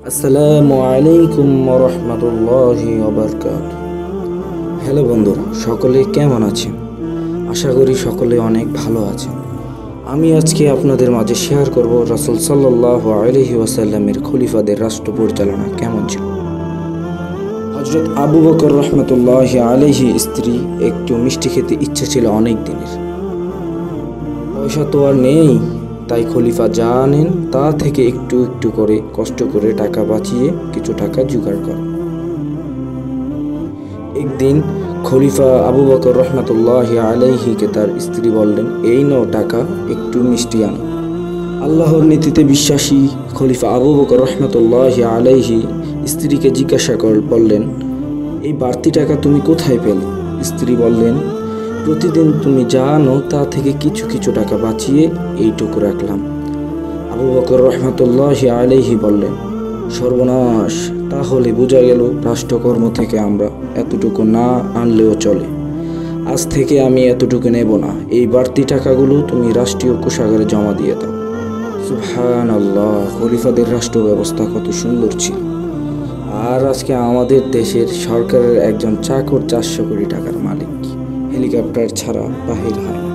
আসসালামু আলাইকুম ওয়া রাহমাতুল্লাহি ওয়া বারাকাতুহু। হ্যালো বন্ধুরা, সকলে কেমন আছেন? আশা করি সকলে অনেক ভালো আছেন। আমি আজকে আপনাদের মাঝে শেয়ার করব রাসূল সাল্লাল্লাহু আলাইহি ওয়াসাল্লামের খলিফাদের রাষ্ট্র পরিচালনা কেমন ছিল। হযরত আবু বকর রাহমাতুল্লাহি আলাইহি স্ত্রী একটু মিষ্টি খেতে ইচ্ছে ছিল অনেক দিনের। পয়সা তো আর নেই, তাই খলিফা যা আনেন তা থেকে একটু একটু করে কষ্ট করে টাকা বাঁচিয়ে কিছু টাকা জোগাড় করে। একদিন খলিফা আবু বকর রহমতুল্লাহি আলাইহিকে তার স্ত্রী বললেন, এই নাও টাকা, একটু মিষ্টি আনো। আল্লাহর নীতিতে বিশ্বাসী খলিফা আবু বকর রহমতুল্লাহি আলাইহি স্ত্রীকে জিজ্ঞাসা বললেন, এই বাড়তি টাকা তুমি কোথায় পেলে? স্ত্রী বললেন, প্রতিদিন তুমি যা আনো তা থেকে কিছু কিছু টাকা বাঁচিয়ে এইটুকু রাখলাম। আবু বকর রহমতুল্লাহি আলাইহি বললেন, সর্বনাশ, তাহলে বোঝা গেল রাষ্ট্রকর্ম থেকে আমরা এতটুকু না আনলেও চলে। আজ থেকে আমি এতটুকু নেব না, এই বাড়তি টাকাগুলো তুমি রাষ্ট্রীয় কোষাগারে জমা দিয়ে দাও। সুবহানাল্লাহ, খলিফাদের রাষ্ট্র ব্যবস্থা কত সুন্দর ছিল। আর আজকে আমাদের দেশের সরকারের একজন চাকর 400 কোটি টাকার মালিক, হেলিকপ্টার ছাড়া বাহির হয় না।